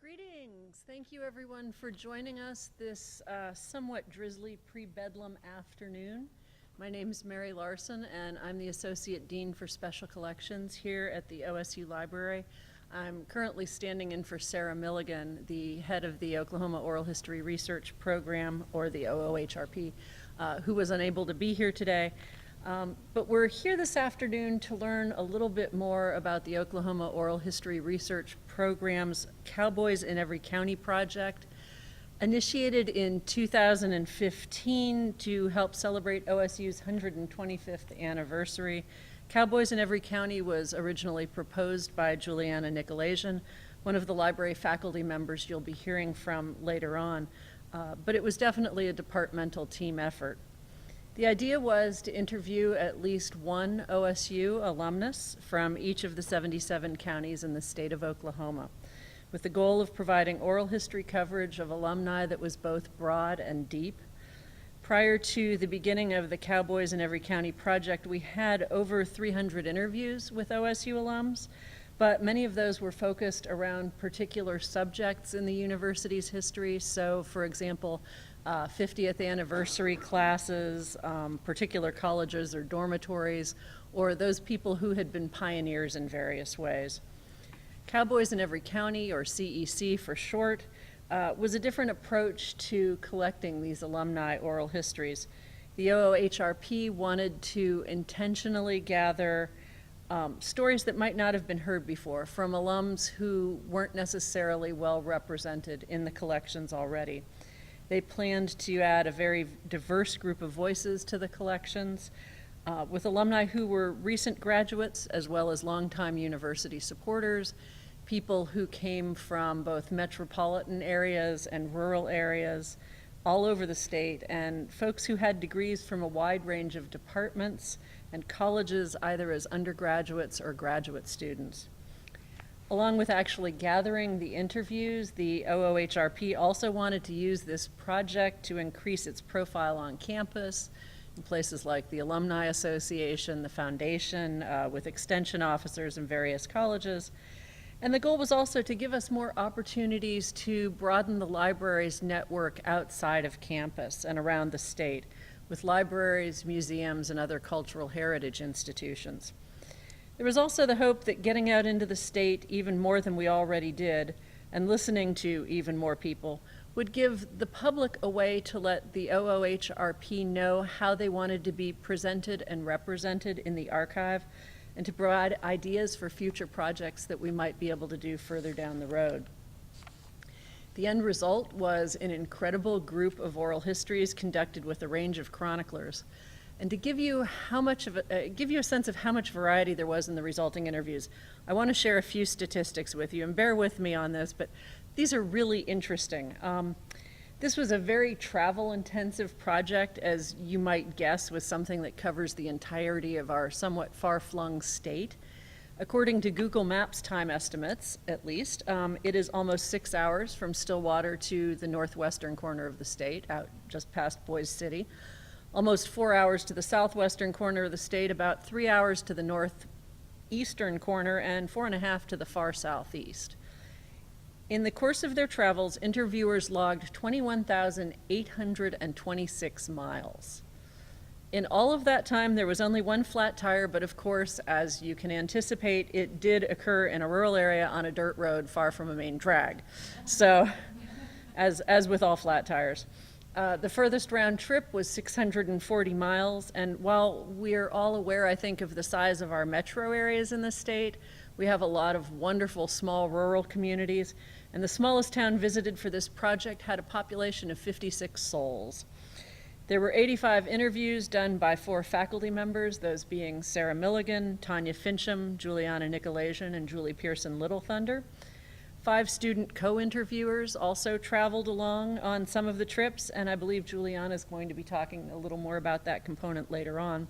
Greetings. Thank you everyone for joining us this somewhat drizzly pre-bedlam afternoon. My name is Mary Larson and I'm the Associate Dean for Special Collections here at the OSU Library. I'm currently standing in for Sarah Milligan, the head of the Oklahoma Oral History Research Program, or the OOHRP, who was unable to be here today. But we're here this afternoon to learn a little bit more about the Oklahoma Oral History Research Program's Cowboys in Every County project, initiated in 2015 to help celebrate OSU's 125th anniversary. Cowboys in Every County was originally proposed by Juliana Nicolasian, one of the library faculty members you'll be hearing from later on, but it was definitely a departmental team effort. The idea was to interview at least one OSU alumnus from each of the 77 counties in the state of Oklahoma, with the goal of providing oral history coverage of alumni that was both broad and deep. Prior to the beginning of the Cowboys in Every County project, we had over 300 interviews with OSU alums, but many of those were focused around particular subjects in the university's history. So, for example, 50th anniversary classes, particular colleges or dormitories, or those people who had been pioneers in various ways. Cowboys in Every County, or CEC for short, was a different approach to collecting these alumni oral histories. The OOHRP wanted to intentionally gather stories that might not have been heard before from alums who weren't necessarily well represented in the collections already. They planned to add a very diverse group of voices to the collections, with alumni who were recent graduates as well as longtime university supporters, people who came from both metropolitan areas and rural areas all over the state, and folks who had degrees from a wide range of departments and colleges, either as undergraduates or graduate students. Along with actually gathering the interviews, the OOHRP also wanted to use this project to increase its profile on campus in places like the Alumni Association, the Foundation, with extension officers in various colleges. And the goal was also to give us more opportunities to broaden the library's network outside of campus and around the state, with libraries, museums, and other cultural heritage institutions. There was also the hope that getting out into the state even more than we already did, and listening to even more people, would give the public a way to let the OOHRP know how they wanted to be presented and represented in the archive, and to provide ideas for future projects that we might be able to do further down the road. The end result was an incredible group of oral histories conducted with a range of chroniclers. And to give you a sense of how much variety there was in the resulting interviews, I want to share a few statistics with you, and bear with me on this, but these are really interesting. This was a very travel-intensive project, as you might guess, with something that covers the entirety of our somewhat far-flung state. According to Google Maps time estimates, at least, it is almost 6 hours from Stillwater to the northwestern corner of the state, out just past Boise City. Almost 4 hours to the southwestern corner of the state, about 3 hours to the northeastern corner, and 4.5 to the far southeast. In the course of their travels, interviewers logged 21,826 miles. In all of that time, there was only one flat tire, but of course, as you can anticipate, it did occur in a rural area on a dirt road far from a main drag. So, as with all flat tires. The furthest round trip was 640 miles, and while we're all aware, I think, of the size of our metro areas in the state, we have a lot of wonderful small rural communities, and the smallest town visited for this project had a population of 56 souls. There were 85 interviews done by 4 faculty members, those being Sarah Milligan, Tanya Fincham, Juliana Nicolasian, and Julie Pearson-Little. 5 student co-interviewers also traveled along on some of the trips, and I believe Juliana is going to be talking a little more about that component later on.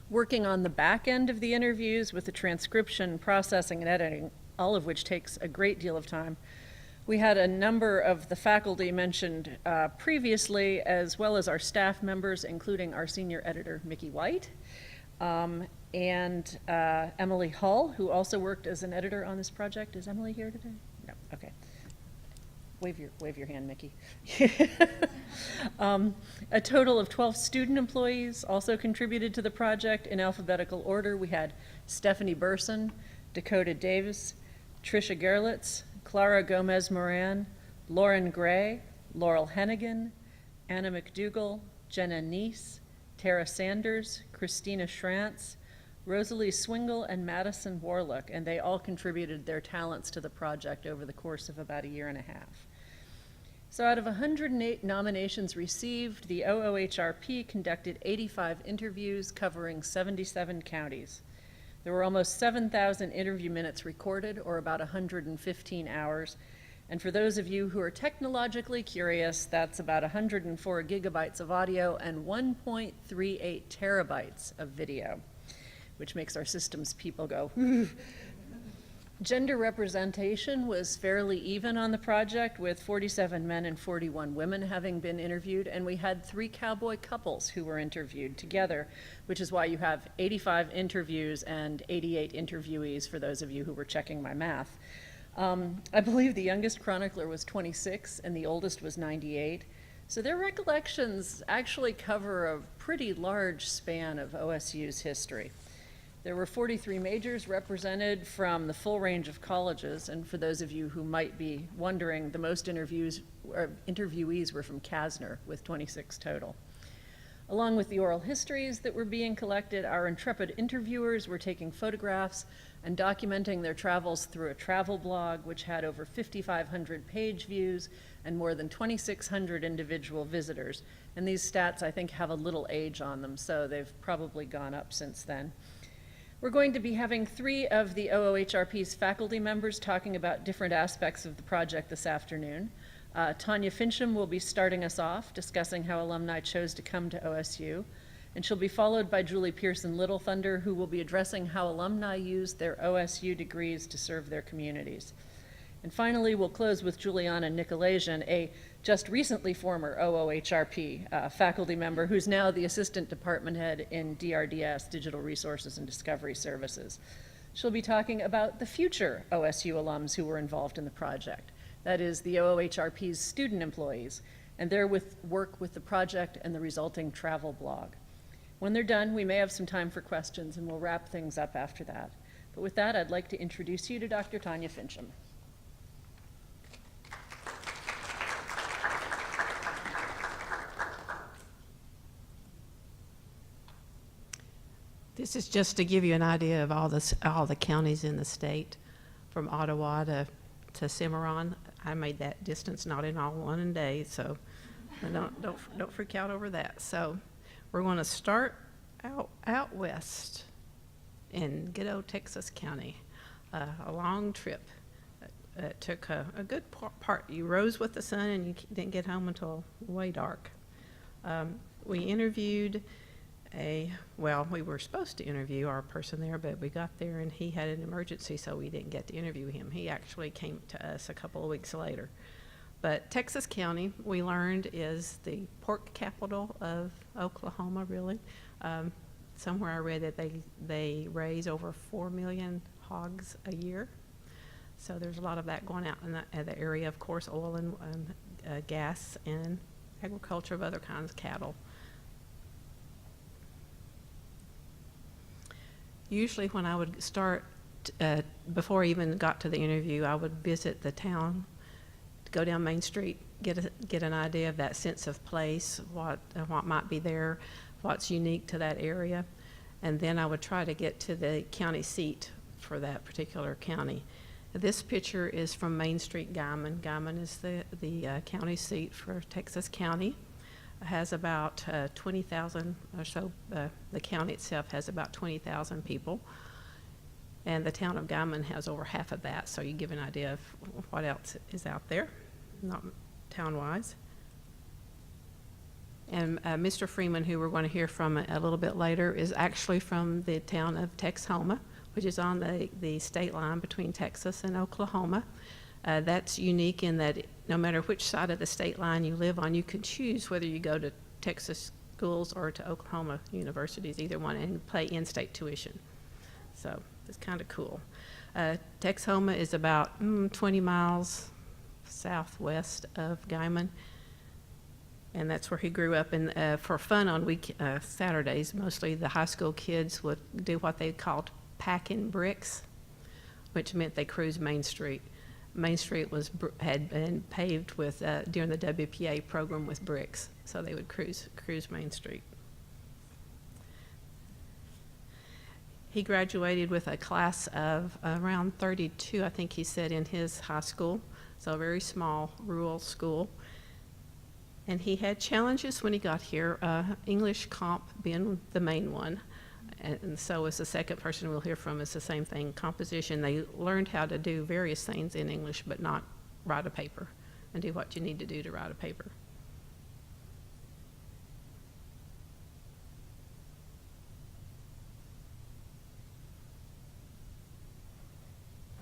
Working on the back end of the interviews with the transcription, processing, and editing, all of which takes a great deal of time, we had a number of the faculty mentioned previously, as well as our staff members, including our senior editor, Mickey White, and Emily Hull, who also worked as an editor on this project. Is Emily here today? No, okay. Wave your hand, Mickey. A total of 12 student employees also contributed to the project in alphabetical order. We had Stephanie Burson, Dakota Davis, Tricia Gerlitz, Clara Gomez Moran, Lauren Gray, Laurel Hennigan, Anna McDougall, Jenna Neese, Tara Sanders, Christina Schrantz, Rosalie Swingle, and Madison Warlock, and they all contributed their talents to the project over the course of about a year and a half. So out of 108 nominations received, the OOHRP conducted 85 interviews covering 77 counties. There were almost 7,000 interview minutes recorded, or about 115 hours. And for those of you who are technologically curious, that's about 104 gigabytes of audio and 1.38 terabytes of video, which makes our systems people go, Gender representation was fairly even on the project, with 47 men and 41 women having been interviewed, and we had 3 cowboy couples who were interviewed together, which is why you have 85 interviews and 88 interviewees for those of you who were checking my math. I believe the youngest chronicler was 26 and the oldest was 98. So their recollections actually cover a pretty large span of OSU's history. There were 43 majors represented from the full range of colleges, and for those of you who might be wondering, the most interviewees were from Kasner, with 26 total. Along with the oral histories that were being collected, our intrepid interviewers were taking photographs and documenting their travels through a travel blog, which had over 5,500 page views and more than 2,600 individual visitors. And these stats, I think, have a little age on them, so they've probably gone up since then. We're going to be having 3 of the OOHRP's faculty members talking about different aspects of the project this afternoon. Tanya Fincham will be starting us off, discussing how alumni chose to come to OSU. And she'll be followed by Julie Pearson-Little, who will be addressing how alumni use their OSU degrees to serve their communities. And finally, we'll close with Juliana Nicolasian, a just recently former OOHRP faculty member who's now the Assistant Department Head in DRDS, Digital Resources and Discovery Services. She'll be talking about the future OSU alums who were involved in the project. That is, the OOHRP's student employees, and their work with the project and the resulting travel blog. When they're done, we may have some time for questions, and we'll wrap things up after that. But with that, I'd like to introduce you to Dr. Tanya Fincham. This is just to give you an idea of all the counties in the state, from Ottawa to Cimarron. I made that distance not in all one day, so don't freak out over that. So we're going to start out west in good old Texas County. A long trip. It took a good part. You rose with the sun and you didn't get home until way dark. We interviewed we were supposed to interview our person there, but we got there and he had an emergency, so we didn't get to interview him. He actually came to us a couple of weeks later. But Texas County, we learned, is the pork capital of Oklahoma, really. Somewhere I read that they raise over 4 million hogs a year. So there's a lot of that going out in the area. Of course, oil and gas and agriculture of other kinds of cattle. Usually when I would start, before I even got to the interview, I would visit the town, go down Main Street, get an idea of that sense of place, what might be there, what's unique to that area, and then I would try to get to the county seat for that particular county. This picture is from Main Street, Guymon. Guymon is the county seat for Texas County. It has about 20,000 or so. The county itself has about 20,000 people, and the town of Guymon has over half of that, so you give an idea of what else is out there, not town-wise. And Mr. Freeman, who we're going to hear from a little bit later, is actually from the town of Texhoma, which is on the state line between Texas and Oklahoma. That's unique in that no matter which side of the state line you live on, you can choose whether you go to Texas schools or to Oklahoma universities, either one, and pay in-state tuition. So it's kind of cool. Texhoma is about 20 miles southwest of Guyman. And that's where he grew up. And for fun on Saturdays, mostly the high school kids would do what they called packing bricks, which meant they cruised Main Street. Main Street had been paved with during the WPA program with bricks, so they would cruise Main Street. He graduated with a class of around 32, I think he said, in his high school, so a very small rural school. And he had challenges when he got here, English comp being the main one. And so as the second person we'll hear from is the same thing, composition. They learned how to do various things in English, but not write a paper and do what you need to do to write a paper.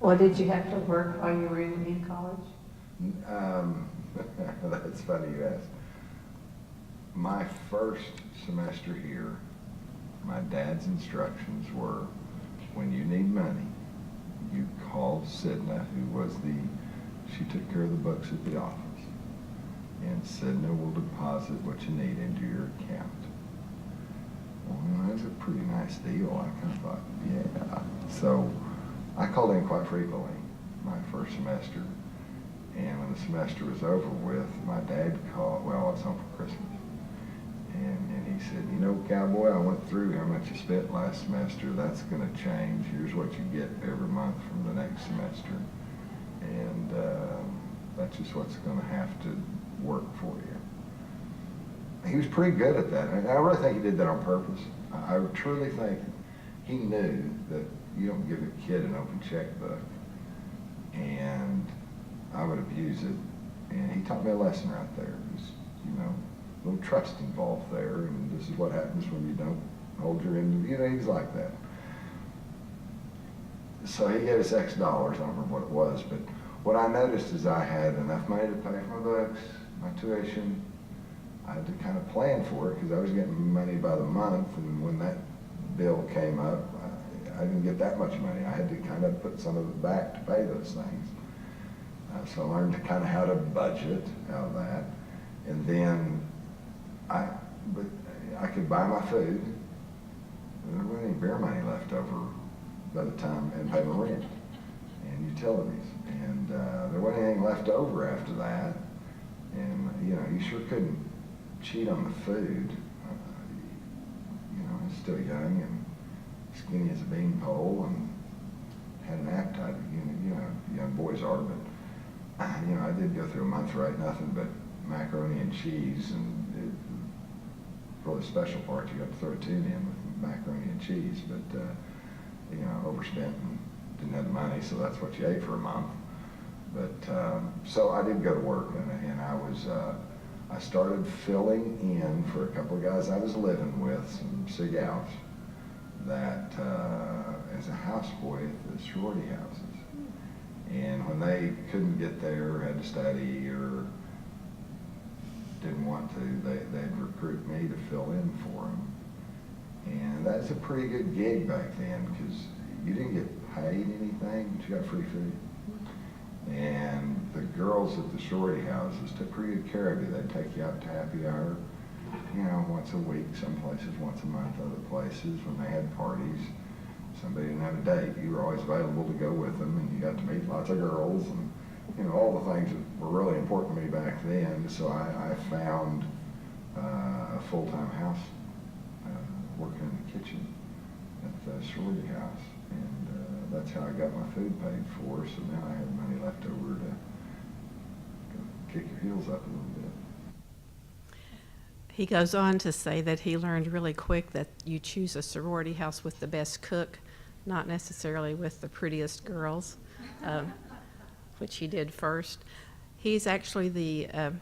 Well, did you have to work while you were in college? That's funny you ask. My first semester here, my dad's instructions were, when you need money, you call Sidna, she took care of the books at the office, and Sidna will deposit what you need into your account. Well, that's a pretty nice deal. I kind of thought, yeah. So I called in quite frequently my first semester. And when the semester was over with, my dad called, well, I was home for Christmas. And he said, you know, cowboy, I went through how much you spent last semester. That's going to change. Here's what you get every month from the next semester. And that's just what's going to have to work for you. He was pretty good at that. And I really think he did that on purpose. I truly think he knew that you don't give a kid an open checkbook and I would abuse it. And he taught me a lesson right there. There's, a little trust involved there, and this is what happens when you don't hold your end. He's like that. So he gave us X dollars, I don't remember what it was, but what I noticed is I had enough money to pay for my books, my tuition. I had to kind of plan for it because I was getting money by the month, and when that bill came up, I didn't get that much money. I had to kind of put some of it back to pay those things. So I learned kind of how to budget out of that. And then I could buy my food. There wasn't any beer money left over by the time, and pay my rent and utilities. And there wasn't anything left over after that. And, you sure couldn't cheat on the food. I was still young and skinny as a beanpole and had an appetite, young boys are, but I did go through a month where I ate nothing but macaroni and cheese, and for the special part, you got to throw a tune in with macaroni and cheese, but overspent and didn't have the money, so that's what you ate for a month. But so I did go to work, and I started filling in for a couple of guys I was living with, some sig outs, that as a houseboy at the sorority houses. And when they couldn't get there, had to study, or didn't want to, they'd recruit me to fill in for them. And that's a pretty good gig back then because you didn't get paid anything, but you got free food. And the girls at the sorority houses took pretty good care of you. They'd take you out to happy hour, once a week, some places once a month, other places when they had parties. Somebody didn't have a date, you were always available to go with them, and you got to meet lots of girls, and all the things that were really important to me back then. So I found a full-time house working in the kitchen at the sorority house, and that's how I got my food paid for. So now I have money left over to kick your heels up a little bit. He goes on to say that he learned really quick that you choose a sorority house with the best cook, not necessarily with the prettiest girls, which he did first. He's actually the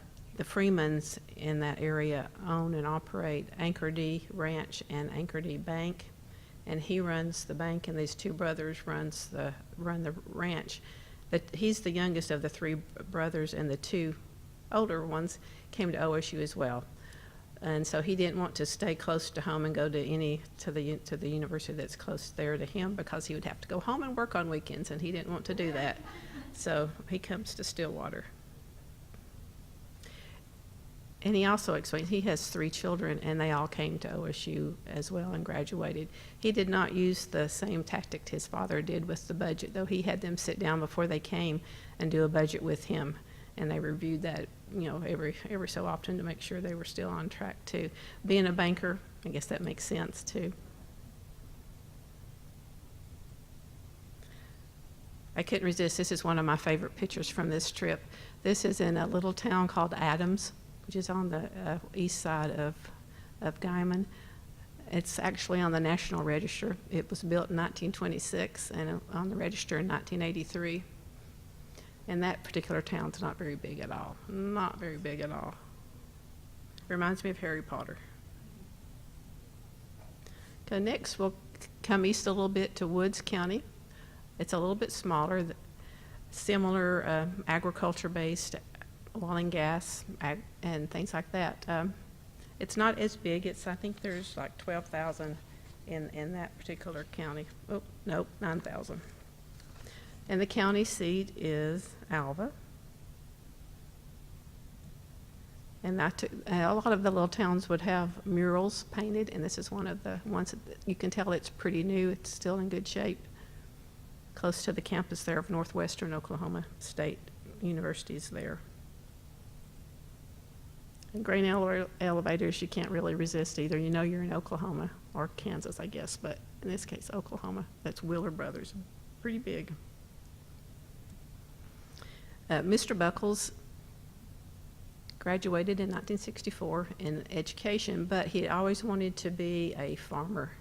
Freemans in that area own and operate Anchor D Ranch and Anchor D Bank, and he runs the bank, and these two brothers run the ranch. He's the youngest of the three brothers, and the two older ones came to OSU as well. And so he didn't want to stay close to home and go to the university that's close there to him, because he would have to go home and work on weekends, and he didn't want to do that. So he comes to Stillwater. And he also explained he has 3 children, and they all came to OSU as well and graduated. He did not use the same tactic his father did with the budget, though he had them sit down before they came and do a budget with him. And they reviewed that, you know, every so often to make sure they were still on track too. Being a banker, I guess that makes sense too. I couldn't resist. This is one of my favorite pictures from this trip. This is in a little town called Adams, which is on the east side of Guyman. It's actually on the National Register. It was built in 1926 and on the register in 1983. And that particular town's not very big at all. Not very big at all. Reminds me of Harry Potter. Okay, next we'll come east a little bit to Woods County. It's a little bit smaller, similar agriculture-based oil and gas and things like that. It's not as big. I think there's like 12,000 in that particular county. Oh, nope, 9,000. And the county seat is Alva. And a lot of the little towns would have murals painted, and this is one of the ones that you can tell it's pretty new. It's still in good shape. Close to the campus there of Northwestern Oklahoma State University's there. And grain elevators, you can't really resist either. You know you're in Oklahoma, or Kansas, I guess, but in this case, Oklahoma. That's Wheeler Brothers, pretty big. Mr. Buckles graduated in 1964 in education, but he always wanted to be a farmer,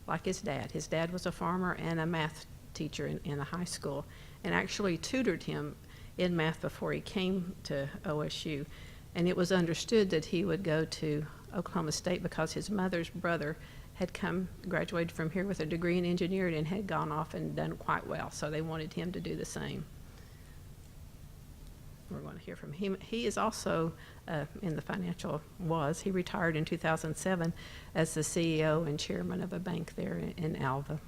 like his dad. His dad was a farmer and a math teacher in a high school, and actually tutored him in math before he came to OSU. And it was understood that he would go to Oklahoma State because his mother's brother had graduated from here with a degree in engineering and had gone off and done quite well, so they wanted him to do the same. We're going to hear from him. He is also in the financial, he retired in 2007 as the CEO and chairman of a bank there in Alva.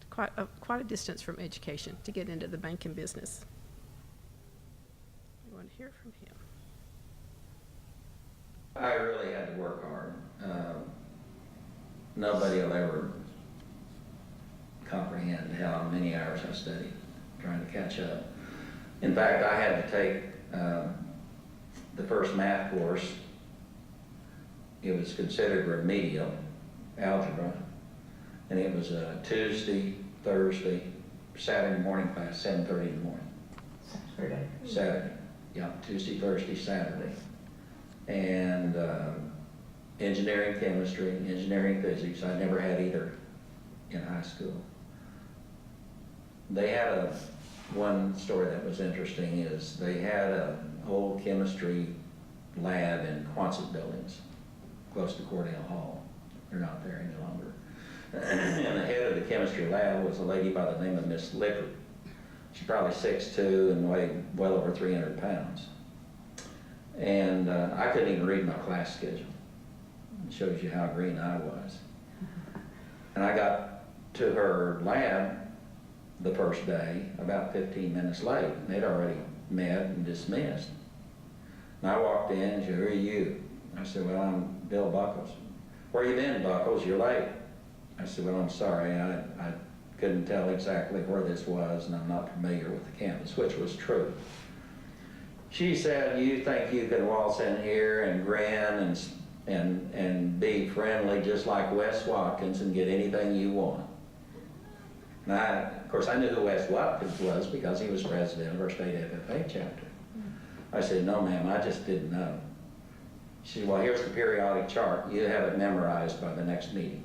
Quite a distance from education to get into the banking business. We want to hear from him. I really had to work hard. Nobody will ever comprehend how many hours I studied trying to catch up. In fact, I had to take the first math course. It was considered remedial algebra, and it was a Tuesday, Thursday, Saturday morning class, 7:30 in the morning. Saturday, yeah, Tuesday, Thursday, Saturday. And engineering chemistry, engineering physics. I never had either in high school. They had one story that was interesting is they had an old chemistry lab in Quonset buildings, close to Cordell Hall. They're not there any longer. And the head of the chemistry lab was a lady by the name of Miss Lippert. She's probably 6'2" and weighed well over 300 pounds. And I couldn't even read my class schedule. It shows you how green I was. And I got to her lab the first day about 15 minutes late. They'd already met and dismissed. And I walked in and she said, "Who are you?" I said, "Well, I'm Bill Buckles." "Where you been, Buckles? You're late." I said, "Well, I'm sorry. I couldn't tell exactly where this was, and I'm not familiar with the campus," which was true. She said, "You think you can waltz in here and grin and be friendly just like Wes Watkins and get anything you want?" And of course, I knew who Wes Watkins was because he was president of our state FFA chapter. I said, "No, ma'am, I just didn't know." She said, "Well, here's the periodic chart. You have it memorized by the next meeting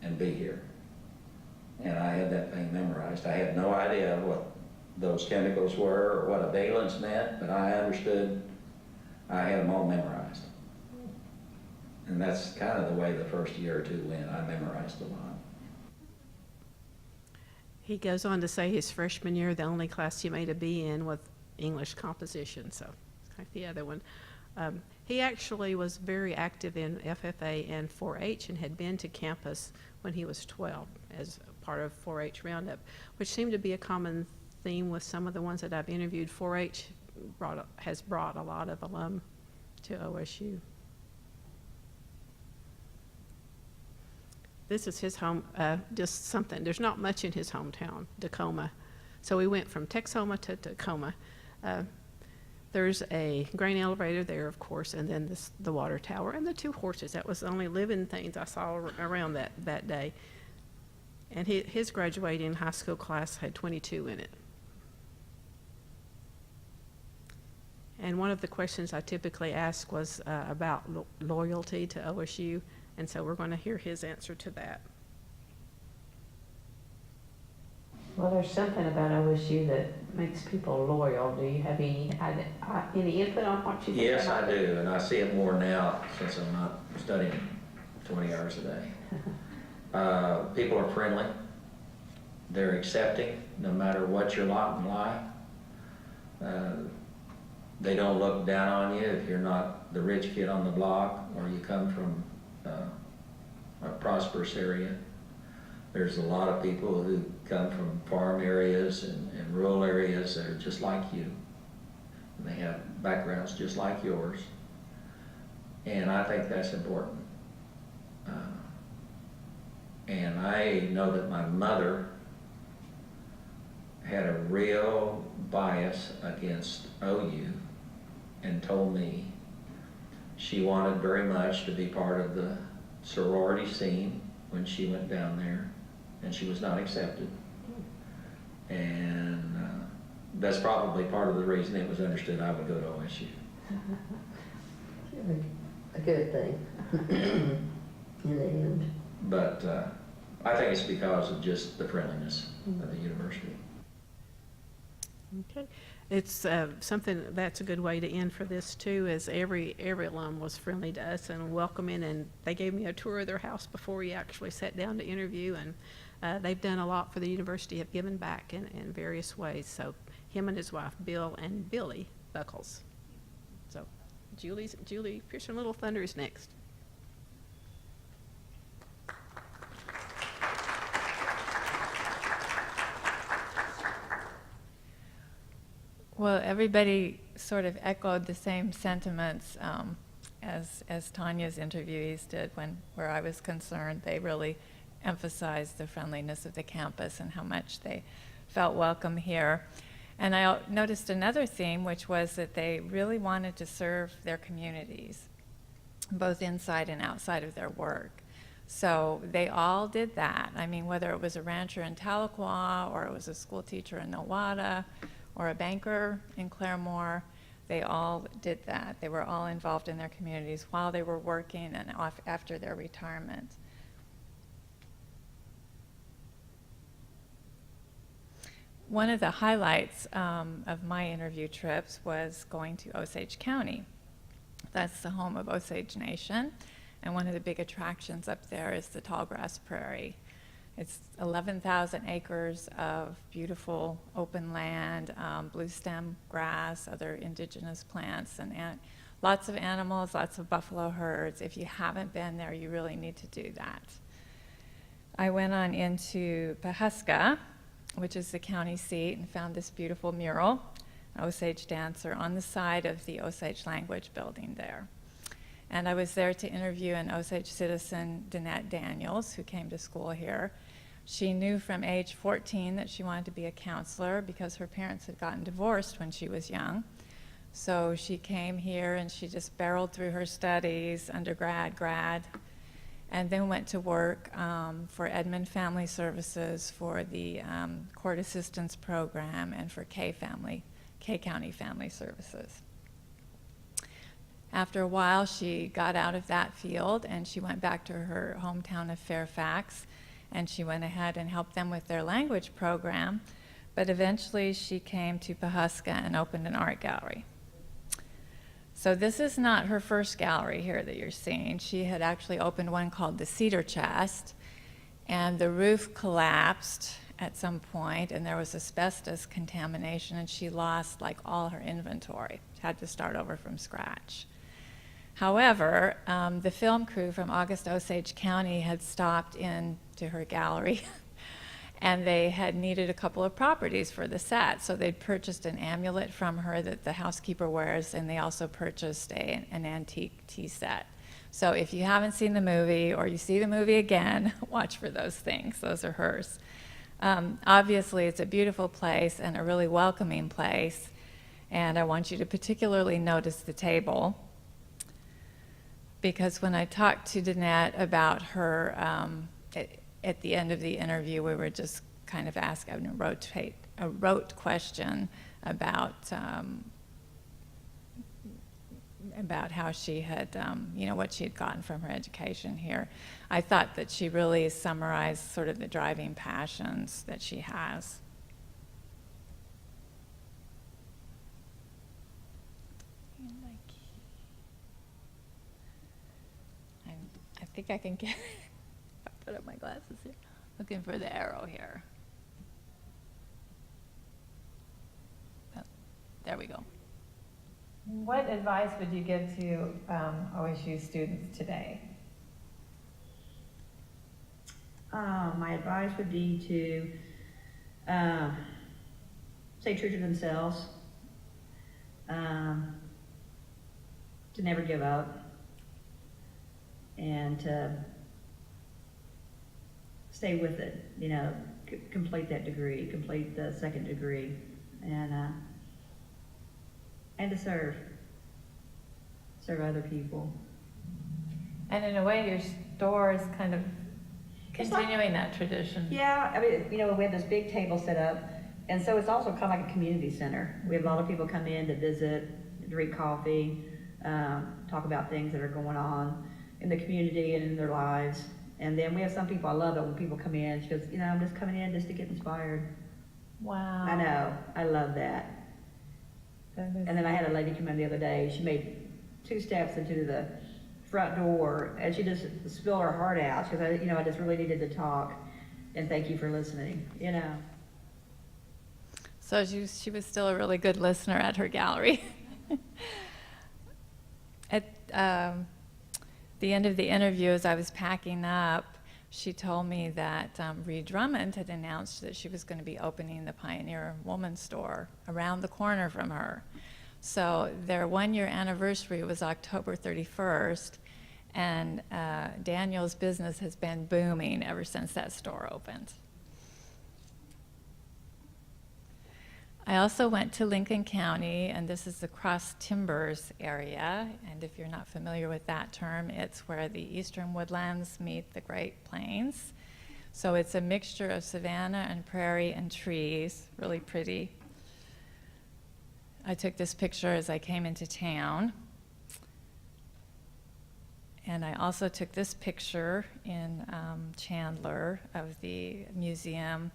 and be here." And I had that thing memorized. I had no idea what those chemicals were or what a valence meant, but I understood. I had them all memorized. And that's kind of the way the first year or two went. I memorized a lot. He goes on to say his freshman year, the only class he made a B in was English composition, so like the other one. He actually was very active in FFA and 4-H and had been to campus when he was 12 as part of 4-H Roundup, which seemed to be a common theme with some of the ones that I've interviewed. 4-H has brought a lot of alum to OSU. This is his home, just something, there's not much in his hometown, Tacoma. So we went from Texoma to Tacoma. There's a grain elevator there, of course, and then the water tower and the 2 horses. That was the only living things I saw around that day. And his graduating high school class had 22 in it. And one of the questions I typically ask was about loyalty to OSU, and so we're going to hear his answer to that. Well, there's something about OSU that makes people loyal. Do you have any input on what you think? Yes, I do, and I see it more now since I'm not studying 20 hours a day. People are friendly. They're accepting, no matter what your lot in life. They don't look down on you if you're not the rich kid on the block or you come from a prosperous area. There's a lot of people who come from farm areas and rural areas that are just like you. And they have backgrounds just like yours. And I think that's important. And I know that my mother had a real bias against OU and told me she wanted very much to be part of the sorority scene when she went down there, and she was not accepted. And that's probably part of the reason it was understood I would go to OSU. A good thing in the end. But I think it's because of just the friendliness of the university. Okay. It's something that's a good way to end for this too, is every alum was friendly to us and welcoming, and they gave me a tour of their house before we actually sat down to interview, and they've done a lot for the university, have given back in various ways. So him and his wife, Bill and Billy Buckles. So Julie Pearson-Little Thunder is next. Well, everybody sort of echoed the same sentiments as Tanya's interviewees did where I was concerned. They really emphasized the friendliness of the campus and how much they felt welcome here. And I noticed another theme, which was that they really wanted to serve their communities, both inside and outside of their work. So they all did that. I mean, whether it was a rancher in Tahlequah, or it was a school teacher in Nowata, or a banker in Claremore, they all did that. They were all involved in their communities while they were working and after their retirement. One of the highlights of my interview trips was going to Osage County. That's the home of Osage Nation, and one of the big attractions up there is the Tallgrass Prairie. It's 11,000 acres of beautiful open land, blue stem grass, other indigenous plants, and lots of animals, lots of buffalo herds. If you haven't been there, you really need to do that. I went on into Pawhuska, which is the county seat, and found this beautiful mural, an Osage dancer, on the side of the Osage Language Building there. And I was there to interview an Osage citizen, Danette Daniels, who came to school here. She knew from age 14 that she wanted to be a counselor because her parents had gotten divorced when she was young. So she came here and she just barreled through her studies, undergrad, grad, and then went to work for Edmond Family Services for the Court Assistance Program and for K County Family Services. After a while, she got out of that field and she went back to her hometown of Fairfax, and she went ahead and helped them with their language program. But eventually she came to Pawhuska and opened an art gallery. So this is not her first gallery here that you're seeing. She had actually opened one called the Cedar Chest, and the roof collapsed at some point, and there was asbestos contamination, and she lost like all her inventory. She had to start over from scratch. However, the film crew from August Osage County had stopped in to her gallery And they had needed a couple of properties for the set, so they'd purchased an amulet from her that the housekeeper wears, and they also purchased an antique tea set. So if you haven't seen the movie, or you see the movie again, watch for those things. Those are hers. Obviously, it's a beautiful place and a really welcoming place, and I want you to particularly notice the table, because when I talked to Danette about her, at the end of the interview, we were just kind of asking a rote question about how she had, what she had gotten from her education here. I thought that she really summarized sort of the driving passions that she has. I think I can get put up my glasses here. Looking for the arrow here. Oh, there we go. What advice would you give to OSU students today? My advice would be to stay true to themselves, to never give up, and to stay with it, complete that degree, complete the second degree, and to serve other people. And in a way, your store is kind of It's like- continuing that tradition. Yeah, I mean, we have this big table set up, and so it's also kind of like a community center. We have a lot of people come in to visit, drink coffee, talk about things that are going on in the community and in their lives. And then we have some people, I love it when people come in, she goes, I'm just coming in just to get inspired. Wow. I know, I love that. And then I had a lady come in the other day, she made 2 steps into the front door, and she just spilled her heart out. She goes, I just really needed to talk, and thank you for listening, So she was still a really good listener at her gallery. At the end of the interview, as I was packing up, she told me that Ree Drummond had announced that she was going to be opening the Pioneer Woman store around the corner from her. So their 1-year anniversary was October 31st, and Daniel's business has been booming ever since that store opened. I also went to Lincoln County, and this is the Cross Timbers area, and if you're not familiar with that term, it's where the eastern woodlands meet the Great Plains. So it's a mixture of savanna and prairie and trees, really pretty. I took this picture as I came into town. And I also took this picture in Chandler of the museum,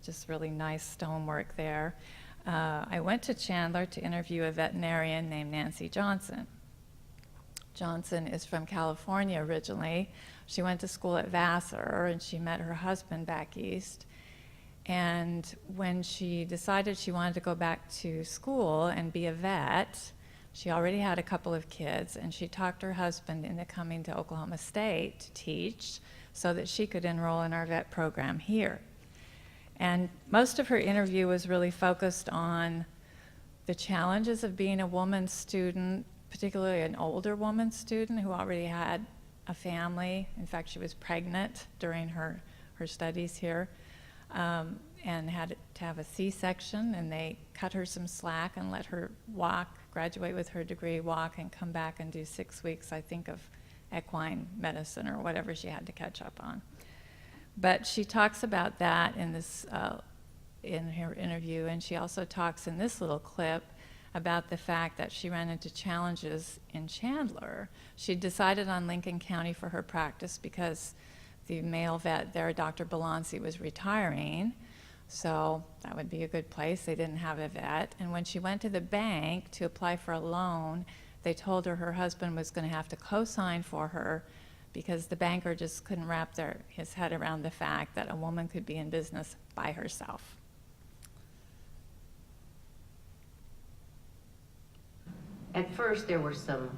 just really nice stonework there. I went to Chandler to interview a veterinarian named Nancy Johnson. Johnson is from California originally. She went to school at Vassar, and she met her husband back east. And when she decided she wanted to go back to school and be a vet, she already had a couple of kids, and she talked her husband into coming to Oklahoma State to teach so that she could enroll in our vet program here. And most of her interview was really focused on the challenges of being a woman student, particularly an older woman student who already had a family. In fact, she was pregnant during her studies here, and had to have a C-section, and they cut her some slack and let her walk, graduate with her degree, walk, and come back and do 6 weeks, I think, of equine medicine or whatever she had to catch up on. But she talks about that in this, in her interview, and she also talks in this little clip about the fact that she ran into challenges in Chandler. She decided on Lincoln County for her practice because the male vet there, Dr. Balanci, was retiring, so that would be a good place. They didn't have a vet. And when she went to the bank to apply for a loan, they told her her husband was going to have to co-sign for her because the banker just couldn't wrap his head around the fact that a woman could be in business by herself. At first, there were some,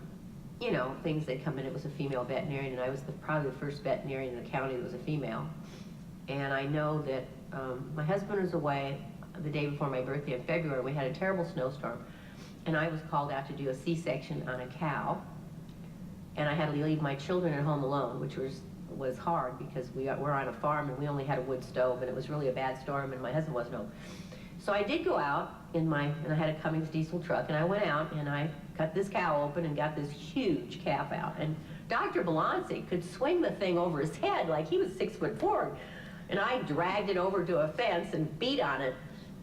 things that come in. It was a female veterinarian, and I was probably the first veterinarian in the county that was a female. And I know that my husband was away the day before my birthday in February. We had a terrible snowstorm, and I was called out to do a C-section on a cow, and I had to leave my children at home alone, which was hard because we're on a farm and we only had a wood stove, and it was really a bad storm, and my husband wasn't home. So I did go out and I had a Cummins diesel truck, and I went out and I cut this cow open and got this huge calf out. And Dr. Balanci could swing the thing over his head like he was 6'4", and I dragged it over to a fence and beat on it.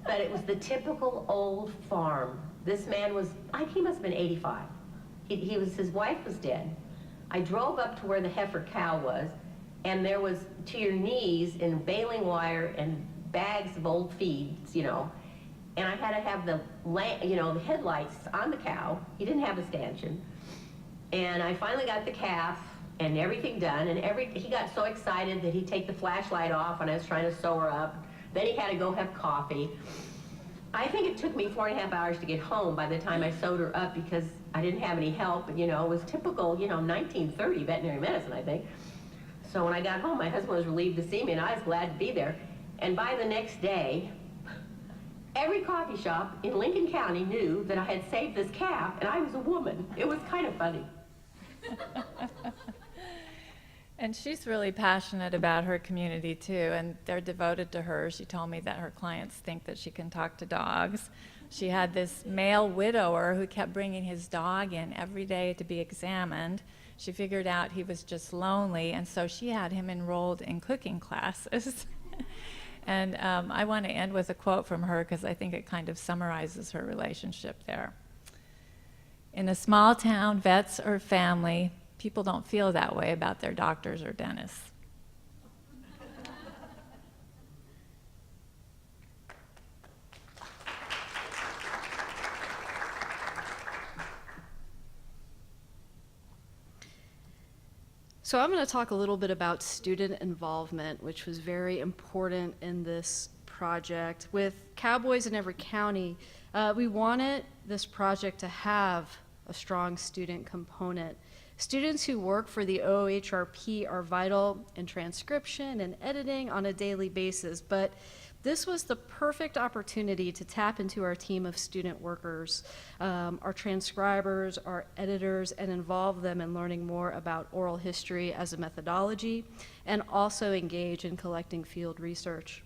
But it was the typical old farm. This man was, he must have been 85. His wife was dead. I drove up to where the heifer cow was, and there was to your knees in baling wire and bags of old feeds, you know. And I had to have the headlights on the cow. He didn't have a stanchion. And I finally got the calf and everything done, and he got so excited that he'd take the flashlight off when I was trying to sew her up. Then he had to go have coffee. I think it took me 4.5 hours to get home by the time I sewed her up because I didn't have any help. And, it was typical, 1930 veterinary medicine, I think. So when I got home, my husband was relieved to see me, and I was glad to be there. And by the next day, every coffee shop in Lincoln County knew that I had saved this calf, and I was a woman. It was kind of funny. And she's really passionate about her community too, and they're devoted to her. She told me that her clients think that she can talk to dogs. She had this male widower who kept bringing his dog in every day to be examined. She figured out he was just lonely, and so she had him enrolled in cooking classes. And I want to end with a quote from her because I think it kind of summarizes her relationship there. In a small town, vets or family, people don't feel that way about their doctors or dentists. So I'm going to talk a little bit about student involvement, which was very important in this project. With Cowboys in every county, we wanted this project to have a strong student component. Students who work for the OHRP are vital in transcription and editing on a daily basis, but this was the perfect opportunity to tap into our team of student workers, our transcribers, our editors, and involve them in learning more about oral history as a methodology, and also engage in collecting field research.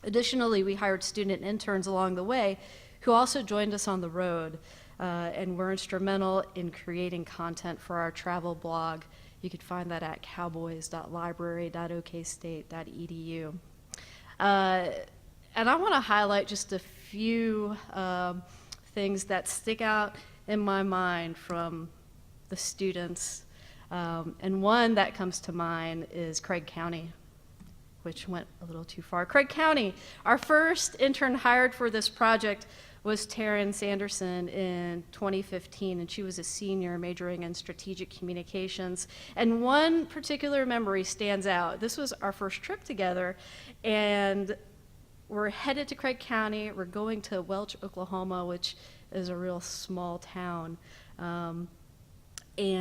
Additionally, we hired student interns along the way who also joined us on the road and were instrumental in creating content for our travel blog. You can find that at cowboys.library.okstate.edu. And I want to highlight just a few things that stick out in my mind from the students. And one that comes to mind is Craig County, which went a little too far. Craig County, our first intern hired for this project was Taryn Sanderson in 2015, and she was a senior majoring in strategic communications. And one particular memory stands out. This was our first trip together, and we're headed to Craig County. We're going to Welch, Oklahoma, which is a real small town. And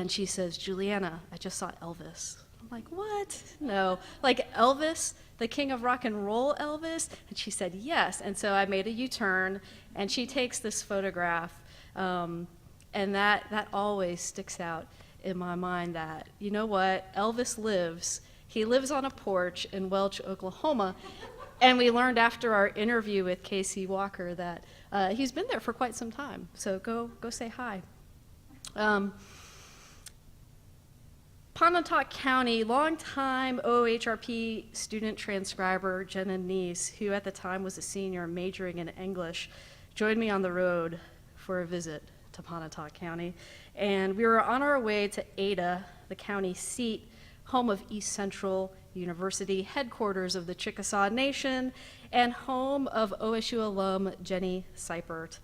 she says, "Juliana, I just saw Elvis." I'm like, "What? No, like Elvis, the king of rock and roll Elvis?" And she said, "Yes." And so I made a U-turn, and she takes this photograph, and that always sticks out in my mind that, you know what, Elvis lives. He lives on a porch in Welch, Oklahoma. And we learned after our interview with Casey Walker that he's been there for quite some time. So go say hi. Ontotoc County, longtime OHRP student transcriber Jenna Neese, who at the time was a senior majoring in English, joined me on the road for a visit to Ontotoc County. And we were on our way to Ada, the county seat, home of East Central University, headquarters of the Chickasaw Nation, and home of OSU alum Jenny Seipert.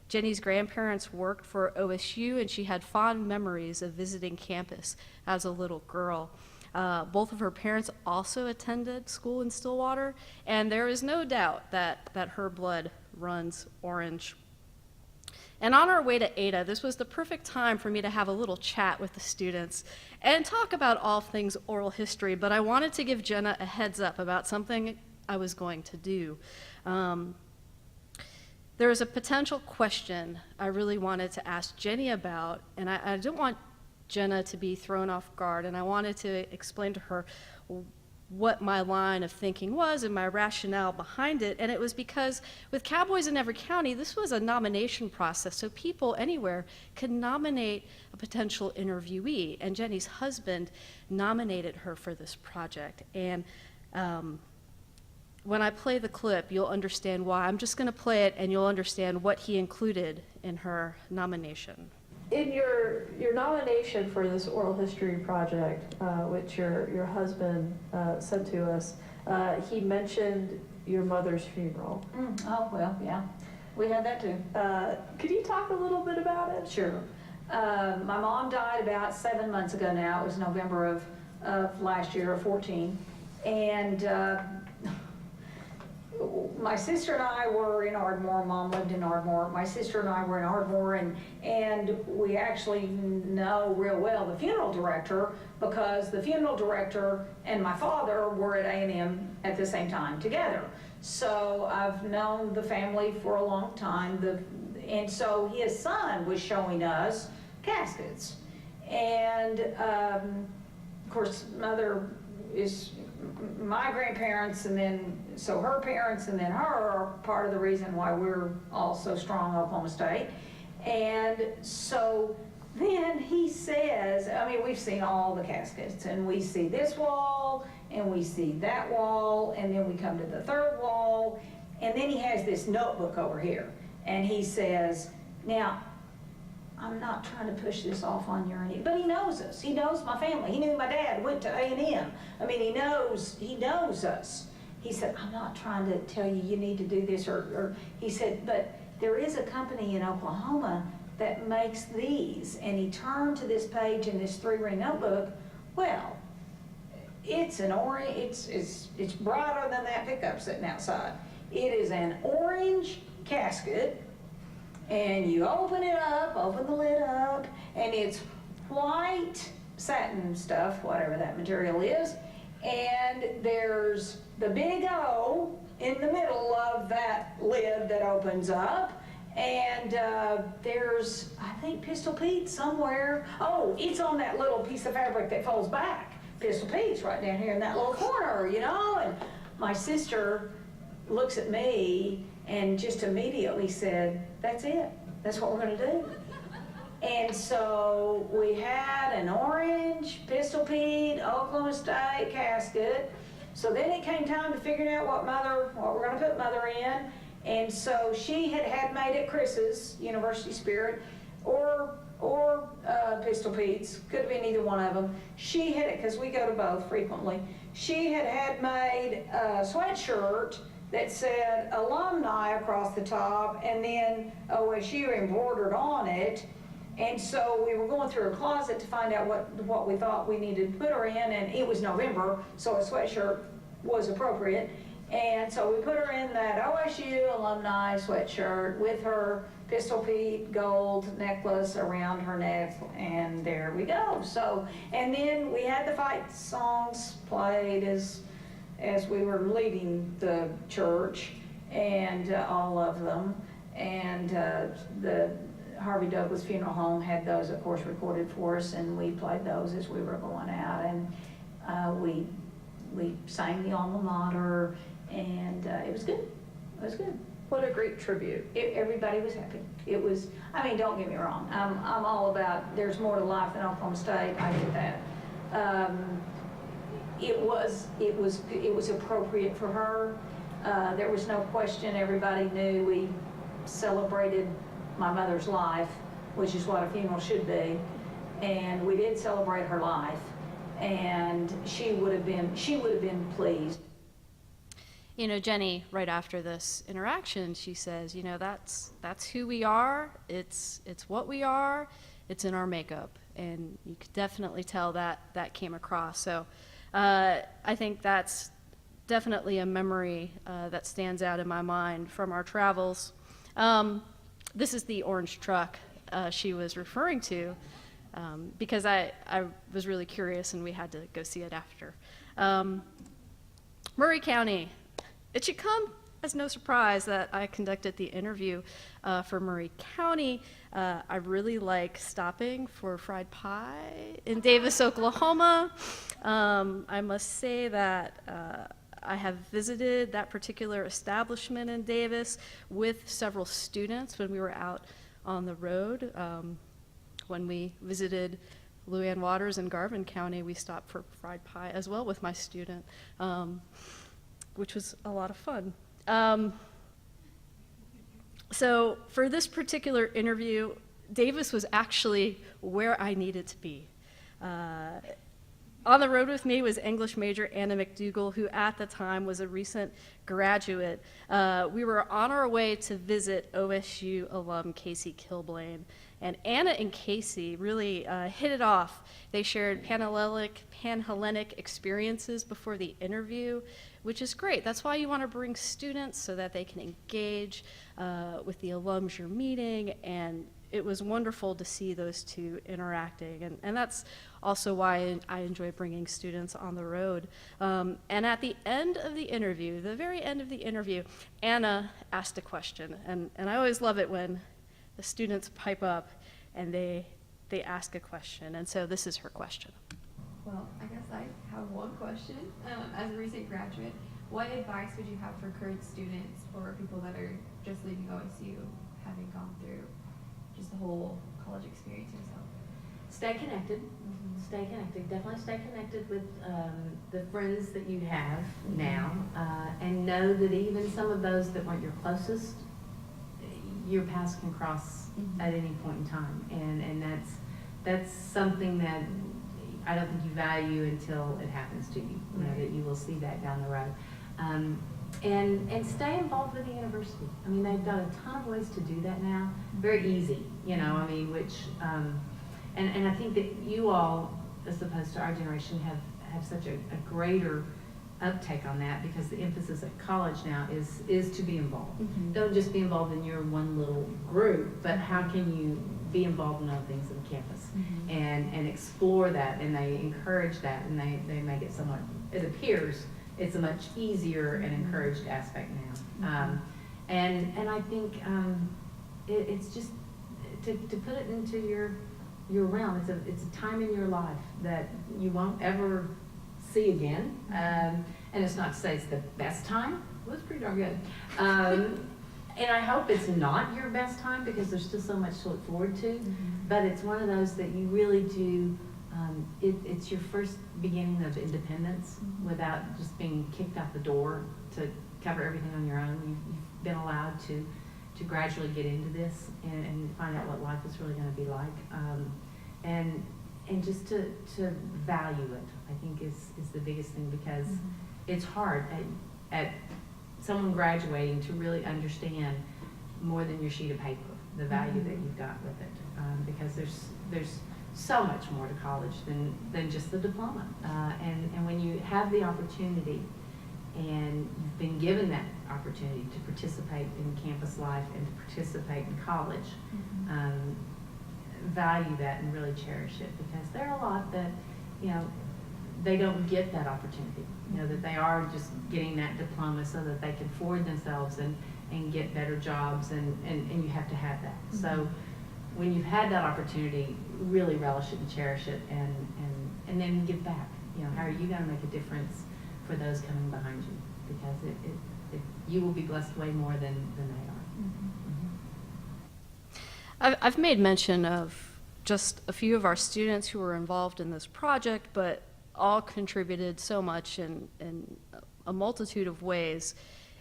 Jenny's grandparents worked for OSU, and she had fond memories of visiting campus as a little girl. Both of her parents also attended school in Stillwater, and there is no doubt that her blood runs orange. And on our way to Ada, this was the perfect time for me to have a little chat with the students and talk about all things oral history, but I wanted to give Jenna a heads up about something I was going to do. There was a potential question I really wanted to ask Jenny about, and I didn't want Jenna to be thrown off guard, and I wanted to explain to her what my line of thinking was and my rationale behind it. And it was because with Cowboys in Every County, this was a nomination process, so people anywhere could nominate a potential interviewee, and Jenny's husband nominated her for this project. And when I play the clip, you'll understand why. I'm just going to play it, and you'll understand what he included in her nomination. In your nomination for this oral history project, which your husband sent to us, he mentioned your mother's funeral. Oh, well, yeah, we had that too. Could you talk a little bit about it? Sure. My mom died about 7 months ago now. It was November of last year, of 14. And my sister and I were in Ardmore. Mom lived in Ardmore. My sister and I were in Ardmore, and we actually know real well the funeral director, because the funeral director and my father were at A&M at the same time together. So I've known the family for a long time. And so his son was showing us caskets. And of course, mother is my grandparents, and then so her parents, and then her are part of the reason why we're all so strong in Oklahoma State. And so then he says, I mean, we've seen all the caskets, and we see this wall, and we see that wall, and then we come to the third wall, and then he has this notebook over here, and he says, now, I'm not trying to push this off on you or anything, but he knows us. He knows my family. He knew my dad went to A&M. I mean, he knows us. He said, I'm not trying to tell you need to do this, or he said, but there is a company in Oklahoma that makes these. And he turned to this page in this 3-ring notebook. Well, it's an orange, it's brighter than that pickup sitting outside. It is an orange casket. And you open it up, open the lid up, and it's white satin stuff, whatever that material is, and there's the big O in the middle of that lid that opens up, and there's, I think, Pistol Pete somewhere. Oh, it's on that little piece of fabric that folds back. Pistol Pete's right down here in that little corner, you know, and my sister looks at me and just immediately said, that's it. That's what we're going to do. And so we had an orange Pistol Pete Oklahoma State casket. So then it came time to figure out what we're going to put mother in. And so she had made it Chris's University Spirit or Pistol Pete's. Could have been either one of them. She had it, because we go to both frequently. She had made a sweatshirt that said alumni across the top, and then OSU embroidered on it. And so we were going through her closet to find out what we thought we needed to put her in, and it was November, so a sweatshirt was appropriate. And so we put her in that OSU alumni sweatshirt with her Pistol Pete gold necklace around her neck, and there we go. So, and then we had the fight songs played as we were leaving the church, and all of them, and the Harvey Douglas Funeral Home had those, of course, recorded for us, and we played those as we were going out, and we sang the alma mater, and it was good. It was good. What a great tribute. Everybody was happy. It was, I mean, don't get me wrong. I'm all about there's more to life than Oklahoma State. I get that. It was appropriate for her. There was no question. Everybody knew we celebrated my mother's life, which is what a funeral should be, and we did celebrate her life, and she would have been pleased. You know, Jenny, right after this interaction, she says, you know, that's who we are. It's what we are. It's in our makeup, and you could definitely tell that came across. So I think that's definitely a memory that stands out in my mind from our travels. this is the orange truck she was referring to, because I was really curious and we had to go see it after. Murray County. It should come as no surprise that I conducted the interview for Murray County. I really like stopping for fried pie in Davis, Oklahoma. I must say that I have visited that particular establishment in Davis with several students when we were out on the road. When we visited Luann Waters in Garvin County, we stopped for fried pie as well with my student, which was a lot of fun. So for this particular interview, Davis was actually where I needed to be. On the road with me was English major Anna McDougall, who at the time was a recent graduate. We were on our way to visit OSU alum Casey Kilblane. And Anna and Casey really hit it off. They shared Pan-Hellenic experiences before the interview, which is great. That's why you want to bring students so that they can engage with the alums you're meeting, and it was wonderful to see those two interacting, and that's also why I enjoy bringing students on the road. And at the end of the interview, the very end of the interview, Anna asked a question, and I always love it when the students pipe up and they ask a question, and so this is her question. Well, I guess I have one question. As a recent graduate, what advice would you have for current students or people that are just leaving OSU, having gone through just the whole college experience yourself? Stay connected. Stay connected. Definitely stay connected with the friends that you have now, and know that even some of those that weren't your closest, your paths can cross at any point in time, and that's something that I don't think you value until it happens to you. You know, that you will see that down the road. And stay involved with the university. I mean, they've got a ton of ways to do that now. Very easy, you know, I mean, which, and I think that you all, as opposed to our generation, have such a greater uptake on that, because the emphasis at college now is to be involved. Don't just be involved in your one little group, but how can you be involved in other things on campus and explore that, and they encourage that, and they make it somewhat, it appears, it's a much easier and encouraged aspect now. And I think it's just to put it into your realm. It's a time in your life that you won't ever see again. And it's not to say it's the best time. Well, it's pretty darn good. And I hope it's not your best time, because there's still so much to look forward to. But it's one of those that you really do, it's your first beginning of independence without just being kicked out the door to cover everything on your own. You've been allowed to gradually get into this and find out what life is really going to be like. And just to value it, I think is the biggest thing, because it's hard at someone graduating to really understand more than your sheet of paper, the value that you've got with it, because there's so much more to college than just the diploma. And when you have the opportunity and you've been given that opportunity to participate in campus life and to participate in college, value that and really cherish it, because there are a lot that, you know, they don't get that opportunity, you know, that they are just getting that diploma so that they can afford themselves and get better jobs, and you have to have that. So when you've had that opportunity, really relish it and cherish it, and then give back. You know, how are you going to make a difference for those coming behind you? Because you will be blessed way more than they are. I've made mention of just a few of our students who were involved in this project, but all contributed so much in a multitude of ways.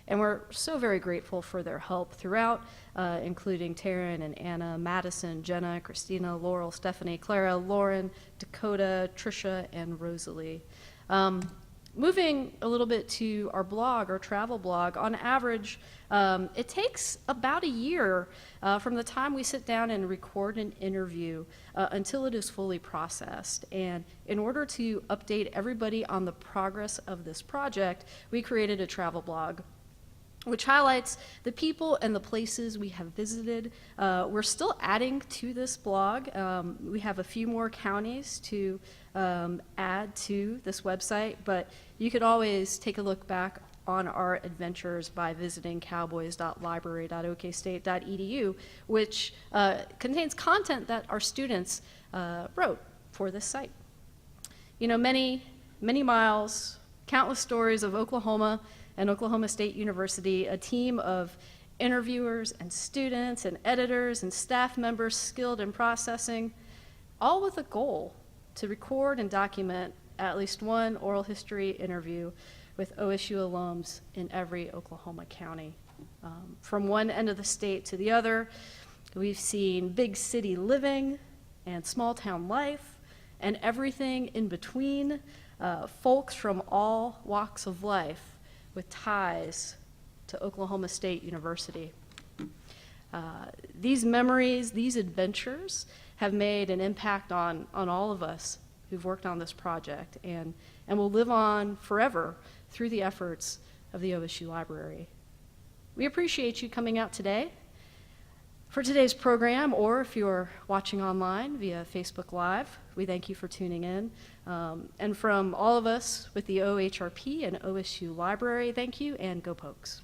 And we're so very grateful for their help throughout, including Taryn and Anna, Madison, Jenna, Christina, Laurel, Stephanie, Clara, Lauren, Dakota, Trisha, and Rosalie. Moving a little bit to our blog, our travel blog, on average, it takes about a year from the time we sit down and record an interview until it is fully processed. And in order to update everybody on the progress of this project, we created a travel blog. which highlights the people and the places we have visited. We're still adding to this blog. We have a few more counties to add to this website, but you could always take a look back on our adventures by visiting cowboys.library.okstate.edu, which contains content that our students wrote for this site. You know, many miles, countless stories of Oklahoma and Oklahoma State University, a team of interviewers and students and editors and staff members skilled in processing, all with a goal to record and document at least one oral history interview with OSU alums in every Oklahoma county. From one end of the state to the other, we've seen big city living and small town life and everything in between, folks from all walks of life with ties to Oklahoma State University. These memories, these adventures have made an impact on all of us who've worked on this project and will live on forever through the efforts of the OSU Library. We appreciate you coming out today for today's program, or if you're watching online via Facebook Live, we thank you for tuning in. And from all of us with the OHRP and OSU Library, thank you, and go Pokes.